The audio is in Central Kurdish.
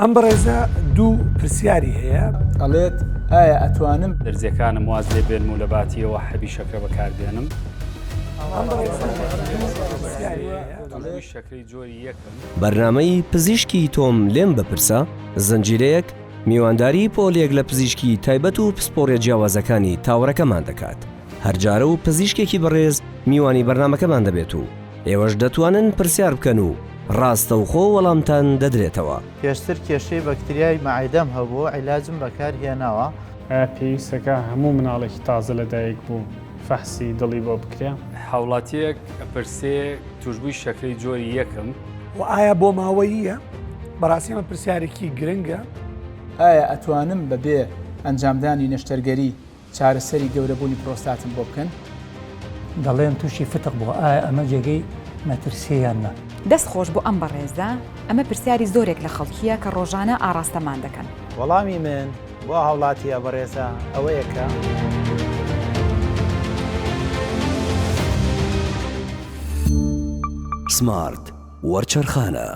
ئەم بەڕێزە دوو پرسیاری هەیە ئەڵێت ئایا ئەتوانم دەرزیەکانم واز لێ بێنم و لە باتیەوە حەبیشەکە بەکاردێنم شەکری جۆری یەکم بەرنامەی پزیشکی تۆم لێم بپرسە زنجیرەیەک میوانداری پۆلێک لە پزیشکی تایبەت و پسپۆڕیە جیاوازەکانی تاوەڕەکەمان دەکات هەرجارە و پزیشکێکی بەڕێز میوانی بەرنامەکەمان دەبێت و ئێوەش دەتوانن پرسیار بکەن و ڕاستەوخۆ وەڵامتان دەدرێتەوە. پێشتر کێشەی بەکتریای مەعیدەم هەبوو عیلاجم بەکارهێناوە. پێویستەکە هەموو مناڵێکی تازە لەدایک بوو فەحسی دڵی بۆ بکرێ. هاوڵاتیەک پرسێ توشبووی شەکری جۆری یەکم و ئایا بۆ ماوەییە بەڕاستی ئەمە پرسیارێکی گرنگە. ئایا ئەتوانم بەبێ ئەنجامدانی نەشتەرگەری چارەسەری گەورەبوونی پرۆستاتم بۆ بکەن؟ دەڵێن تووشی فتق بووە ئایا ئەمە جێگەی مەترسیان نە. دەست خۆش بۆ ئەم بەڕێزە ئەمە پرسیاری زۆرێک لە خەڵکیە کە ڕۆژانە ئاراستەمان دەکەن. وەڵامی من بۆ هاوڵاتیە بەڕێزە ئەوەیەکە سمارت وەرچەرخانە